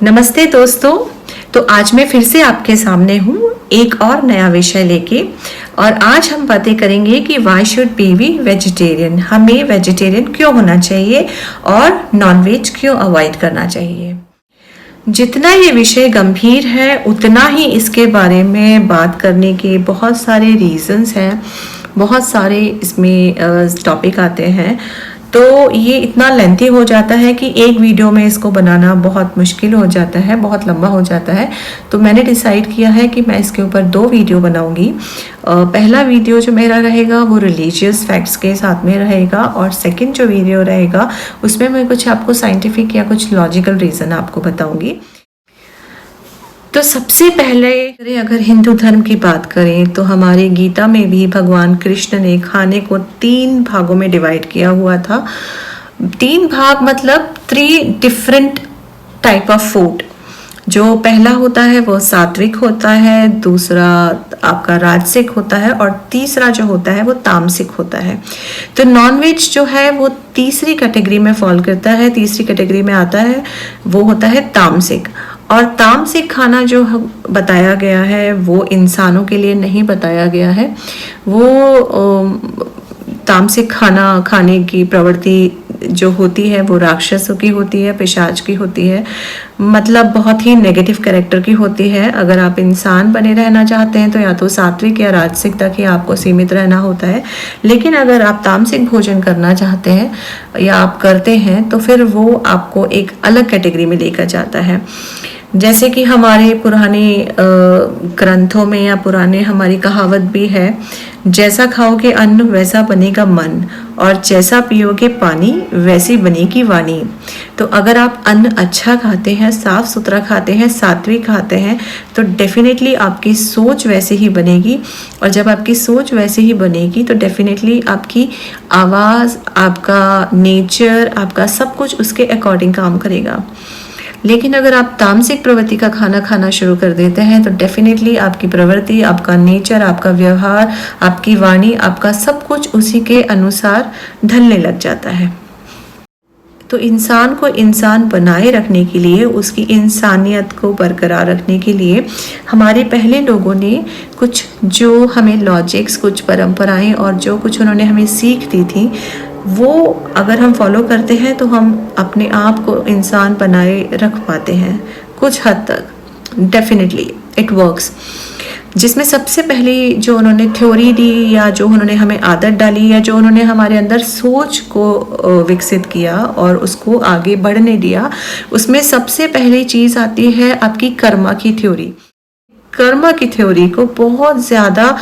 नमस्ते दोस्तों। तो आज मैं फिर से आपके सामने हूँ एक और नया विषय लेके, और आज हम बातें करेंगे कि why should be we vegetarian, हमें वेजिटेरियन क्यों होना चाहिए और नॉनवेज क्यों अवॉइड करना चाहिए। जितना ये विषय गंभीर है उतना ही इसके बारे में बात करने के बहुत सारे रीजंस हैं, बहुत सारे इसमें टॉपिक आते हैं। तो ये इतना लेंथी हो जाता है कि एक वीडियो में इसको बनाना बहुत मुश्किल हो जाता है, बहुत लंबा हो जाता है। तो मैंने डिसाइड किया है कि मैं इसके ऊपर 2 वीडियो बनाऊंगी। पहला वीडियो जो मेरा रहेगा वो रिलीजियस फैक्ट्स के साथ में रहेगा, और सेकंड जो वीडियो रहेगा उसमें मैं कुछ आपको साइंटिफिक या कुछ लॉजिकल रीज़न आपको बताऊंगी। तो सबसे पहले अगर हिंदू धर्म की बात करें तो हमारे गीता में भी भगवान कृष्ण ने खाने को 3 भागों में डिवाइड किया हुआ था। 3 भाग मतलब 3 डिफरेंट टाइप ऑफ फूड। जो पहला होता है वो सात्विक होता है, दूसरा आपका राजसिक होता है, और तीसरा जो होता है वो तामसिक होता है। तो नॉनवेज जो है वो तीसरी कैटेगरी में फॉल करता है, तीसरी कैटेगरी में आता है, वो होता है तामसिक। और तामसिक खाना जो बताया गया है वो इंसानों के लिए नहीं बताया गया है। वो तामसिक खाना खाने की प्रवृत्ति जो होती है वो राक्षसों की होती है, पिशाच की होती है, मतलब बहुत ही नेगेटिव कैरेक्टर की होती है। अगर आप इंसान बने रहना चाहते हैं तो या तो सात्विक या राजसिक तक ही आपको सीमित रहना होता है। लेकिन अगर आप तामसिक भोजन करना चाहते हैं या आप करते हैं तो फिर वो आपको एक अलग कैटेगरी में लेकर जाता है। जैसे कि हमारे पुराने ग्रंथों में या पुराने हमारी कहावत भी है, जैसा खाओगे अन्न वैसा बनेगा मन, और जैसा पियोगे पानी वैसी बनेगी वाणी। तो अगर आप अन्न अच्छा खाते हैं, साफ सुथरा खाते हैं, सात्विक खाते हैं, तो डेफिनेटली आपकी सोच वैसे ही बनेगी। और जब आपकी सोच वैसे ही बनेगी तो डेफिनेटली आपकी आवाज़, आपका नेचर, आपका सब कुछ उसके अकॉर्डिंग काम करेगा। लेकिन अगर आप तामसिक प्रवृत्ति का खाना खाना शुरू कर देते हैं तो डेफिनेटली आपकी प्रवृत्ति, आपका नेचर, आपका व्यवहार, आपकी वाणी, आपका सब कुछ उसी के अनुसार ढलने लग जाता है। तो इंसान को इंसान बनाए रखने के लिए, उसकी इंसानियत को बरकरार रखने के लिए हमारे पहले लोगों ने कुछ जो हमें लॉजिक्स, कुछ परंपराएं और जो कुछ उन्होंने हमें सीख दी थी, वो अगर हम फॉलो करते हैं तो हम अपने आप को इंसान बनाए रख पाते हैं कुछ हद तक। Definitely it works. जिसमें सबसे पहली जो उन्होंने थ्योरी दी या जो उन्होंने हमें आदत डाली या जो उन्होंने हमारे अंदर सोच को विकसित किया और उसको आगे बढ़ने दिया, उसमें सबसे पहली चीज़ आती है आपकी कर्मा की थ्योरी। कर्मा की थ्योरी को बहुत ज़्यादा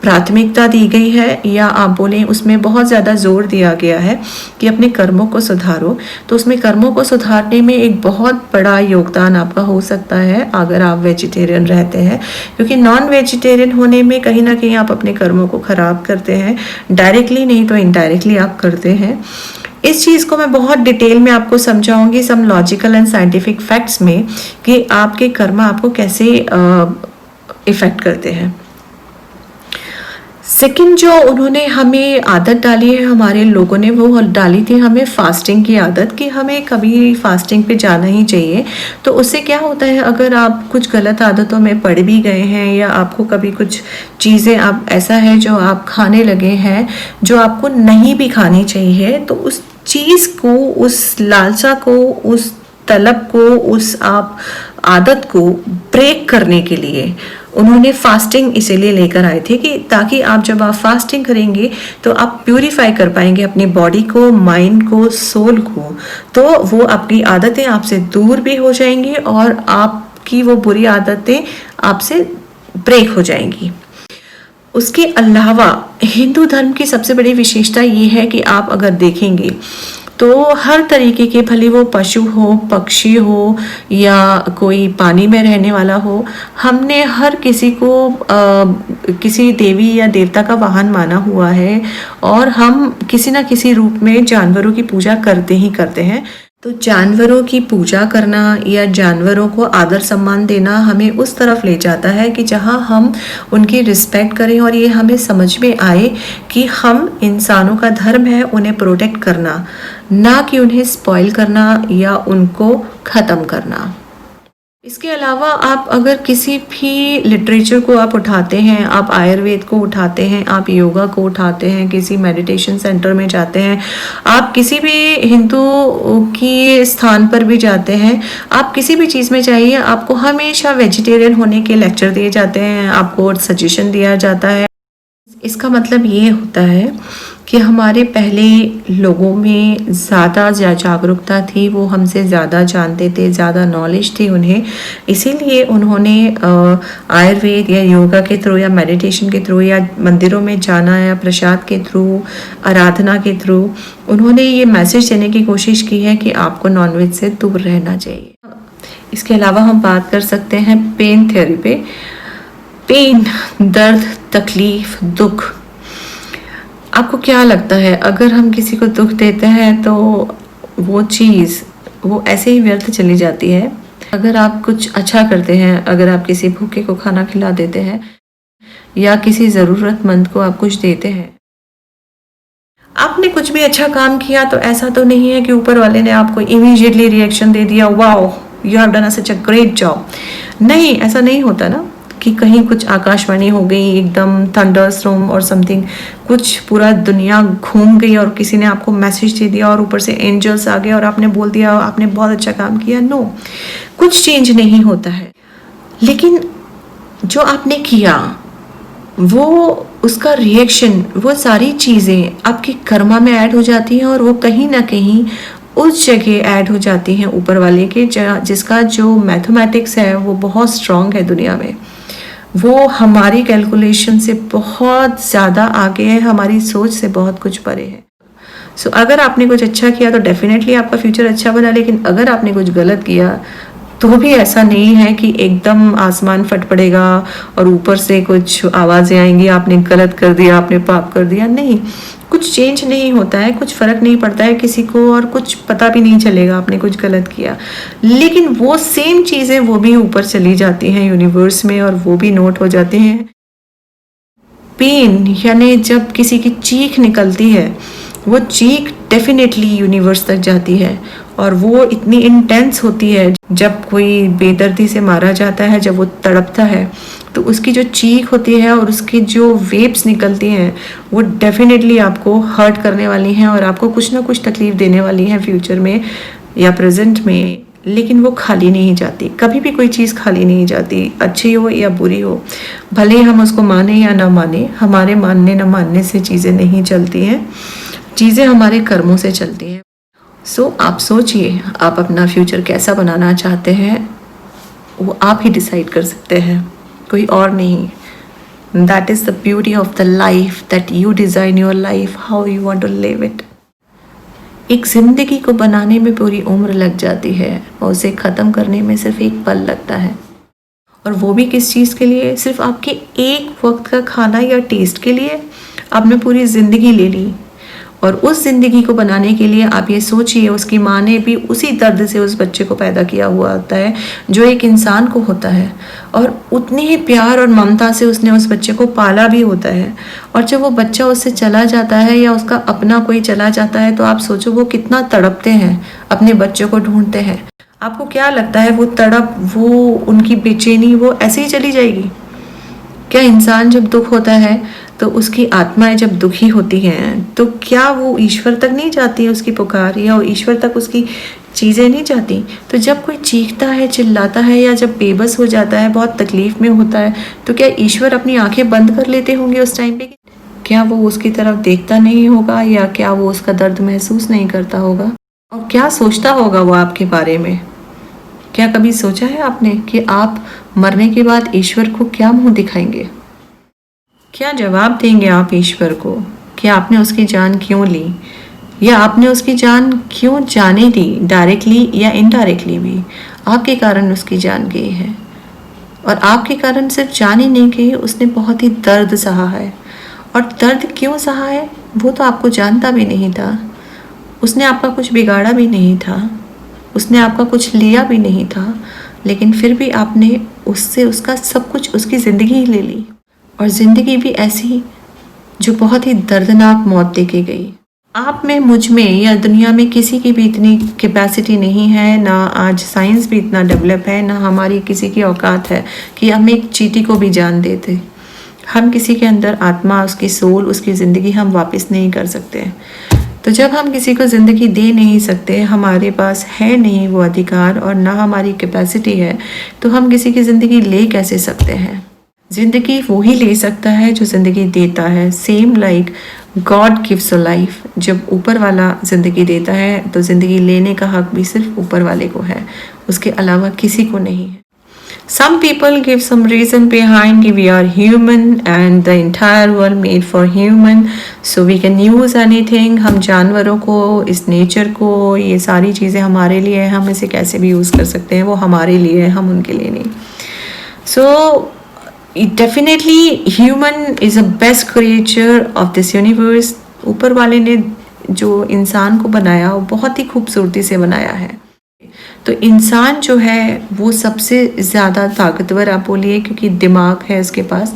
प्राथमिकता दी गई है, या आप बोलें उसमें बहुत ज़्यादा जोर दिया गया है कि अपने कर्मों को सुधारो। तो उसमें कर्मों को सुधारने में एक बहुत बड़ा योगदान आपका हो सकता है अगर आप वेजिटेरियन रहते हैं, क्योंकि नॉन वेजिटेरियन होने में कहीं ना कहीं आप अपने कर्मों को ख़राब करते हैं, डायरेक्टली नहीं तो इनडायरेक्टली आप करते हैं। इस चीज़ को मैं बहुत डिटेल में आपको समझाऊंगी some logical and scientific facts में कि आपके कर्म आपको कैसे इफ़ेक्ट करते हैं। सेकंड जो उन्होंने हमें आदत डाली है, हमारे लोगों ने वो डाली थी हमें फास्टिंग की आदत कि हमें कभी फास्टिंग पे जाना ही चाहिए। तो उससे क्या होता है, अगर आप कुछ गलत आदतों में पड़ भी गए हैं या आपको कभी कुछ चीज़ें आप ऐसा है जो आप खाने लगे हैं जो आपको नहीं भी खानी चाहिए, तो उस चीज़ को, उस लालसा को, उस तलब को, उस आप आदत को ब्रेक करने के लिए उन्होंने फास्टिंग इसीलिए लेकर आए थे कि ताकि आप जब आप फास्टिंग करेंगे तो आप प्यूरिफाई कर पाएंगे अपनी बॉडी को, माइंड को, सोल को। तो वो आपकी आदतें आपसे दूर भी हो जाएंगी और आपकी वो बुरी आदतें आपसे ब्रेक हो जाएंगी। उसके अलावा हिंदू धर्म की सबसे बड़ी विशेषता ये है कि आप अगर देखेंगे तो हर तरीके के, भले वो पशु हो, पक्षी हो या कोई पानी में रहने वाला हो, हमने हर किसी को किसी देवी या देवता का वाहन माना हुआ है, और हम किसी न किसी रूप में जानवरों की पूजा करते ही करते हैं। तो जानवरों की पूजा करना या जानवरों को आदर सम्मान देना हमें उस तरफ ले जाता है कि जहां हम उनकी रिस्पेक्ट करें, और ये हमें समझ में आए कि हम इंसानों का धर्म है उन्हें प्रोटेक्ट करना, ना कि उन्हें स्पॉइल करना या उनको ख़त्म करना। इसके अलावा आप अगर किसी भी लिटरेचर को आप उठाते हैं, आप आयुर्वेद को उठाते हैं, आप योगा को उठाते हैं, किसी मेडिटेशन सेंटर में जाते हैं, आप किसी भी हिंदू की स्थान पर भी जाते हैं, आप किसी भी चीज़ में चाहिए, आपको हमेशा वेजिटेरियन होने के लेक्चर दिए जाते हैं, आपको सजेशन दिया जाता है। इसका मतलब ये होता है कि हमारे पहले लोगों में ज़्यादा जागरूकता थी, वो हमसे ज़्यादा जानते थे, ज़्यादा नॉलेज थी उन्हें, इसीलिए उन्होंने आयुर्वेद या योगा के थ्रू या मेडिटेशन के थ्रू या मंदिरों में जाना या प्रसाद के थ्रू, आराधना के थ्रू उन्होंने ये मैसेज देने की कोशिश की है कि आपको नॉनवेज से दूर रहना चाहिए। इसके अलावा हम बात कर सकते हैं पेन थ्योरी पे। पेन, दर्द, तकलीफ, दुख, आपको क्या लगता है अगर हम किसी को दुख देते हैं तो वो चीज़ वो ऐसे ही व्यर्थ चली जाती है? अगर आप कुछ अच्छा करते हैं, अगर आप किसी भूखे को खाना खिला देते हैं या किसी ज़रूरतमंद को आप कुछ देते हैं, आपने कुछ भी अच्छा काम किया तो ऐसा तो नहीं है कि ऊपर वाले ने आपको इमीडिएटली रिएक्शन दे दिया, wow you have done such a great job. नहीं, ऐसा नहीं होता ना कि कहीं कुछ आकाशवाणी हो गई, एकदम थंडरस्टॉर्म और समथिंग, कुछ पूरा दुनिया घूम गई और किसी ने आपको मैसेज दे दिया और ऊपर से एंजल्स आ गए और आपने बोल दिया आपने बहुत अच्छा काम किया। नो, कुछ चेंज नहीं होता है, लेकिन जो आपने किया वो उसका रिएक्शन, वो सारी चीज़ें आपकी कर्मा में ऐड हो जाती हैं और वो कहीं ना कहीं उस जगह ऐड हो जाती हैं ऊपर वाले के, जिसका जो मैथमेटिक्स है वो बहुत स्ट्रांग है दुनिया में, वो हमारी कैलकुलेशन से बहुत ज़्यादा आगे है, हमारी सोच से बहुत कुछ परे है। सो अगर आपने कुछ अच्छा किया तो डेफिनेटली आपका फ्यूचर अच्छा बना, लेकिन अगर आपने कुछ गलत किया तो भी ऐसा नहीं है कि एकदम आसमान फट पड़ेगा और ऊपर से कुछ आवाज़ें आएंगी आपने गलत कर दिया, आपने पाप कर दिया। नहीं, कुछ चेंज नहीं होता है, कुछ फ़र्क नहीं पड़ता है किसी को और कुछ पता भी नहीं चलेगा आपने कुछ गलत किया, लेकिन वो सेम चीज़ें वो भी ऊपर चली जाती हैं यूनिवर्स में और वो भी नोट हो जाते हैं। पेन यानी जब किसी की चीख निकलती है, वो चीख डेफिनेटली यूनिवर्स तक जाती है और वो इतनी इंटेंस होती है। जब कोई बेदर्दी से मारा जाता है, जब वो तड़पता है तो उसकी जो चीख होती है और उसकी जो वेव्स निकलती हैं वो डेफिनेटली आपको हर्ट करने वाली हैं और आपको कुछ ना कुछ तकलीफ देने वाली हैं फ्यूचर में या प्रेजेंट में, लेकिन वो खाली नहीं जाती। कभी भी कोई चीज़ खाली नहीं जाती, अच्छी हो या बुरी हो, भले हम उसको माने या ना माने, हमारे मानने ना मानने से चीज़ें नहीं चलती हैं, चीज़ें हमारे कर्मों से चलती हैं। सो आप सोचिए आप अपना फ्यूचर कैसा बनाना चाहते हैं, वो आप ही डिसाइड कर सकते हैं, कोई और नहीं। That is the beauty of the life, that you design your life how you want to live it. एक ज़िंदगी को बनाने में पूरी उम्र लग जाती है और उसे ख़त्म करने में सिर्फ एक पल लगता है, और वो भी किस चीज़ के लिए? सिर्फ आपके एक वक्त का खाना या टेस्ट के लिए आपने पूरी ज़िंदगी ले ली। और उस ज़िंदगी को बनाने के लिए आप ये सोचिए, उसकी माँ ने भी उसी दर्द से उस बच्चे को पैदा किया हुआ होता है जो एक इंसान को होता है, और उतनी ही प्यार और ममता से उसने उस बच्चे को पाला भी होता है। और जब वो बच्चा उससे चला जाता है या उसका अपना कोई चला जाता है तो आप सोचो वो कितना तड़पते हैं, अपने बच्चों को ढूंढते हैं। आपको क्या लगता है वो तड़प, वो उनकी बेचैनी वो ऐसे ही चली जाएगी क्या? इंसान जब दुख होता है तो उसकी आत्माएं जब दुखी होती हैं तो क्या वो ईश्वर तक नहीं जाती है उसकी पुकार, या ईश्वर तक उसकी चीज़ें नहीं जाती? तो जब कोई चीखता है, चिल्लाता है या जब बेबस हो जाता है, बहुत तकलीफ में होता है, तो क्या ईश्वर अपनी आंखें बंद कर लेते होंगे उस टाइम पे? क्या वो उसकी तरफ देखता नहीं होगा, या क्या वो उसका दर्द महसूस नहीं करता होगा? और क्या सोचता होगा वो आपके बारे में? क्या कभी सोचा है आपने कि आप मरने के बाद ईश्वर को क्या मुंह दिखाएंगे? क्या जवाब देंगे आप ईश्वर को कि आपने उसकी जान क्यों ली, या आपने उसकी जान क्यों जाने दी, डायरेक्टली या इनडायरेक्टली भी आपके कारण उसकी जान गई है। और आपके कारण सिर्फ जान ही नहीं गई, उसने बहुत ही दर्द सहा है। और दर्द क्यों सहा है वो तो आपको जानता भी नहीं था, उसने आपका कुछ बिगाड़ा भी नहीं था, उसने आपका कुछ लिया भी नहीं था, लेकिन फिर भी आपने उससे उसका सब कुछ, उसकी ज़िंदगी ही ले ली, और ज़िंदगी भी ऐसी जो बहुत ही दर्दनाक मौत दे के गई। आप में, मुझ में या दुनिया में किसी की भी इतनी कैपेसिटी नहीं है, ना आज साइंस भी इतना डेवलप है, ना हमारी किसी की औकात है कि हम एक चींटी को भी जान देते। हम किसी के अंदर आत्मा, उसकी सोल, उसकी ज़िंदगी हम वापस नहीं कर सकते। तो जब हम किसी को ज़िंदगी दे नहीं सकते, हमारे पास है नहीं वो अधिकार और ना हमारी कैपेसिटी है, तो हम किसी की ज़िंदगी ले कैसे सकते हैं। ज़िंदगी वो ही ले सकता है जो ज़िंदगी देता है। Same like God gives a life. जब ऊपर वाला ज़िंदगी देता है तो ज़िंदगी लेने का हक भी सिर्फ ऊपर वाले को है, उसके अलावा किसी को नहीं है। Some people give some reason behind कि we are human and the entire world made for human, so we can use anything। हम जानवरों को, इस नेचर को, ये सारी चीज़ें हमारे लिए हैं, हम इसे कैसे भी यूज़ कर सकते हैं, वो हमारे लिए है, हम उनके लिए नहीं। So definitely human is a best creature of this universe. ऊपर वाले ने जो इंसान को बनाया वो बहुत ही खूबसूरती से बनाया है। तो इंसान जो है वो सबसे ज़्यादा ताकतवर आप बोलिए, क्योंकि दिमाग है उसके पास।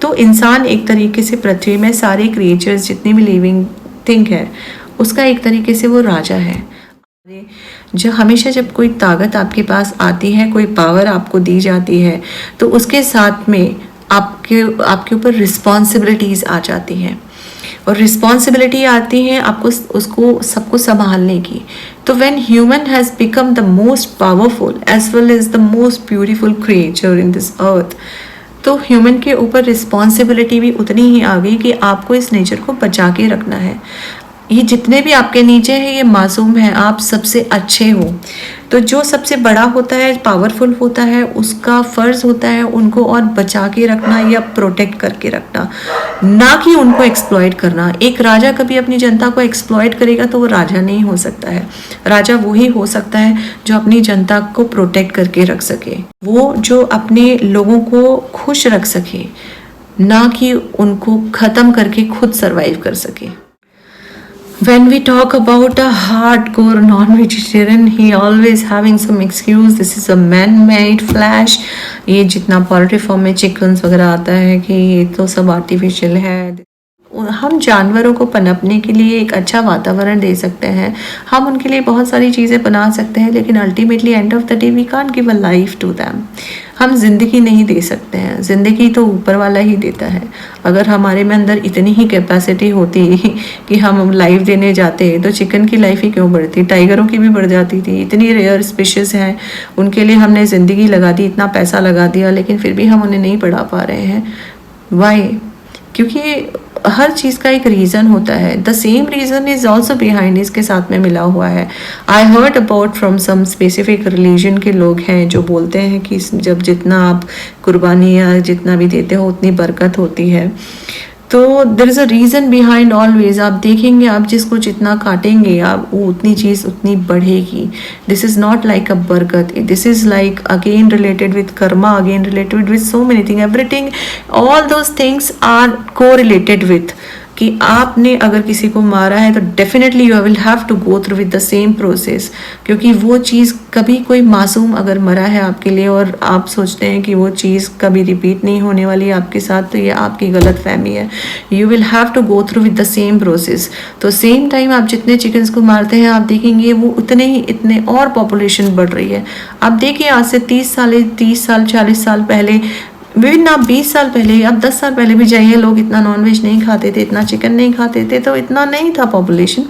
तो इंसान एक तरीके से पृथ्वी में सारे क्रिएचर्स जितनी भी लिविंग थिंग है उसका एक तरीके से वो राजा है। जो हमेशा जब कोई ताकत आपके पास आती है, कोई पावर आपको दी जाती है, तो उसके साथ में आपके ऊपर रिस्पॉन्सिबिलिटीज़ आ जाती हैं, और रिस्पॉन्सिबिलिटी आती है आपको उसको सबको संभालने की। तो when human has become the most powerful as well as the most beautiful creature in this earth, तो ह्यूमन के ऊपर रिस्पॉन्सिबिलिटी भी उतनी ही आ गई कि आपको इस नेचर को बचा के रखना है। ये जितने भी आपके नीचे हैं ये मासूम हैं, आप सबसे अच्छे हो। तो जो सबसे बड़ा होता है, पावरफुल होता है, उसका फ़र्ज़ होता है उनको और बचा के रखना या प्रोटेक्ट करके रखना, ना कि उनको एक्सप्लॉइट करना। एक राजा कभी अपनी जनता को एक्सप्लॉइट करेगा तो वो राजा नहीं हो सकता है। राजा वही हो सकता है जो अपनी जनता को प्रोटेक्ट करके रख सके, वो जो अपने लोगों को खुश रख सके, ना कि उनको ख़त्म करके खुद सर्वाइव कर सके। When we talk about a hardcore non-vegetarian, he always having some excuse. This is a man-made flesh. ये जितना पोल्ट्री फार्म में चिकन्स वगैरह आता है कि ये तो सब आर्टिफिशियल है। हम जानवरों को पनपने के लिए एक अच्छा वातावरण दे सकते हैं, हम उनके लिए बहुत सारी चीज़ें बना सकते हैं, लेकिन ultimately end of the day we can't give a life to them. हम ज़िंदगी नहीं दे सकते हैं, ज़िंदगी तो ऊपर वाला ही देता है। अगर हमारे में अंदर इतनी ही कैपेसिटी होती कि हम लाइफ देने जाते तो चिकन की लाइफ ही क्यों बढ़ती, टाइगरों की भी बढ़ जाती थी। इतनी रेयर स्पीशीज़ हैं, उनके लिए हमने ज़िंदगी लगा दी, इतना पैसा लगा दिया, लेकिन फिर भी हम उन्हें नहीं बढ़ा पा रहे हैं। वाई? क्योंकि हर चीज़ का एक रीज़न होता है। The same reason is also behind, इसके साथ में मिला हुआ है। I heard about from some specific religion के लोग हैं जो बोलते हैं कि जब जितना आप कुर्बानी या जितना भी देते हो उतनी बरकत होती है। तो there is a reason behind always. आप देखेंगे, आप जिसको जितना काटेंगे आप वो उतनी चीज़ उतनी बढ़ेगी। This is not like a बरकत, this is like again related with karma, again related with so many thing, everything, all those things are को रिलेटेड विथ कि आपने अगर किसी को मारा है तो definitely you will have to go through with the same process, क्योंकि वो चीज़ कभी कोई मासूम अगर मरा है आपके लिए और आप सोचते हैं कि वो चीज़ कभी रिपीट नहीं होने वाली आपके साथ, तो ये आपकी गलत फहमी है। You will have to go through with the same process. तो सेम टाइम आप जितने चिकन्स को मारते हैं आप देखेंगे वो इतने और पॉपुलेशन बढ़ रही है। आप देखिए आज से 30 साल 40 साल पहले, विभिन्न आप 20 साल पहले, आप 10 साल पहले भी जाइए, लोग इतना नॉनवेज नहीं खाते थे, इतना चिकन नहीं खाते थे, तो इतना नहीं था पॉपुलेशन।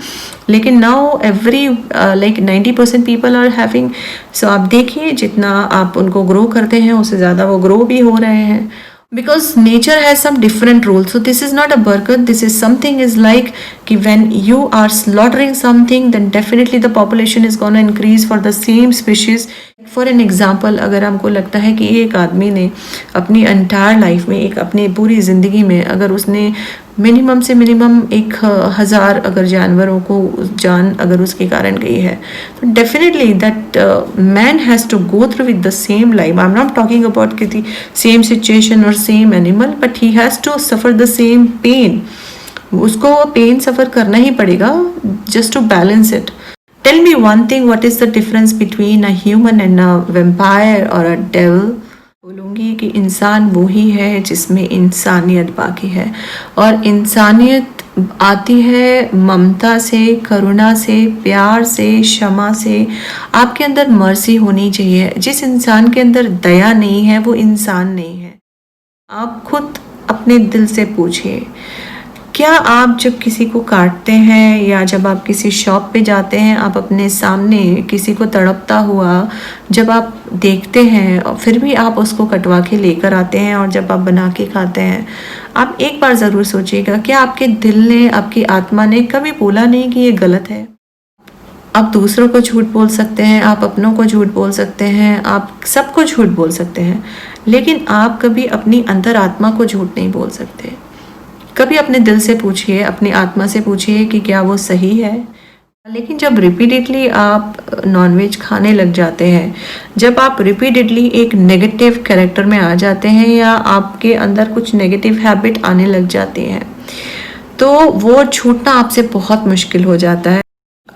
लेकिन now every like 90% people are having. So आप देखिए जितना आप उनको ग्रो करते हैं उससे ज़्यादा वो ग्रो भी हो रहे हैं, because nature has some different rules. So this is not a barakat, this is something is like कि when you are slaughtering something then definitely the population is gonna increase for the same species. For an example, अगर हमको लगता है कि एक आदमी ने अपनी एंटायर लाइफ में, एक अपनी पूरी ज़िंदगी में अगर उसने मिनिमम से मिनिमम 1000 अगर जानवरों को जान अगर उसके कारण गई है, तो definitely that man has to go through with the same life. I am not talking about कि दी सेम सिचुएशन और same animal, but he has to suffer the same pain. उसको पेन सफ़र करना ही पड़ेगा just to balance it. Tell me one thing, what is the difference between a human and a vampire or a devil? बोलूँगी कि इंसान वो ही है जिसमें इंसानियत बाकी है, और इंसानियत आती है ममता से, करुणा से, प्यार से, क्षमा से। आपके अंदर मर्सी होनी चाहिए। जिस इंसान के अंदर दया नहीं है वो इंसान नहीं है। आप खुद अपने दिल से पूछिए, क्या आप जब किसी को काटते हैं या जब आप किसी शॉप पे जाते हैं, आप अपने सामने किसी को तड़पता हुआ जब आप देखते हैं और फिर भी आप उसको कटवा के लेकर आते हैं और जब आप बना के खाते हैं, आप एक बार ज़रूर सोचिएगा, क्या आपके दिल ने, आपकी आत्मा ने कभी बोला नहीं कि ये गलत है? आप दूसरों को झूठ बोल सकते हैं, आप अपनों को झूठ बोल सकते हैं, आप सबको झूठ बोल सकते हैं, लेकिन आप कभी अपनी अंतरात्मा को झूठ नहीं बोल सकते। कभी अपने दिल से पूछिए, अपनी आत्मा से पूछिए कि क्या वो सही है। लेकिन जब रिपीटेडली आप नॉनवेज खाने लग जाते हैं, जब आप रिपीटेडली एक नेगेटिव कैरेक्टर में आ जाते हैं या आपके अंदर कुछ नेगेटिव हैबिट आने लग जाती हैं, तो वो छूटना आपसे बहुत मुश्किल हो जाता है।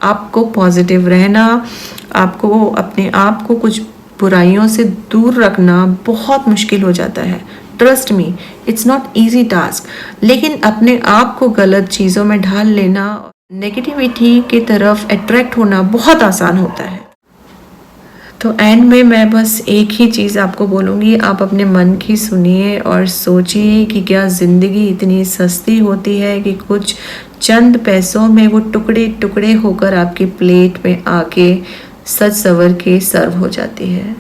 आपको पॉजिटिव रहना, आपको अपने आप को कुछ बुराइयों से दूर रखना बहुत मुश्किल हो जाता है। Trust me, it's not easy task. लेकिन अपने आप को गलत चीज़ों में ढाल लेना, नेगेटिविटी की तरफ अट्रैक्ट होना बहुत आसान होता है। तो एंड में मैं बस एक ही चीज़ आपको बोलूँगी, आप अपने मन की सुनिए और सोचिए कि क्या ज़िंदगी इतनी सस्ती होती है कि कुछ चंद पैसों में वो टुकड़े टुकड़े होकर आपकी प्लेट में आके सज सवर के सर्व हो जाती है।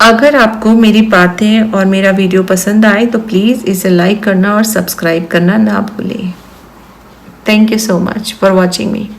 अगर आपको मेरी बातें और मेरा वीडियो पसंद आए तो प्लीज़ इसे लाइक करना और सब्सक्राइब करना ना भूलें। Thank you so much for watching me.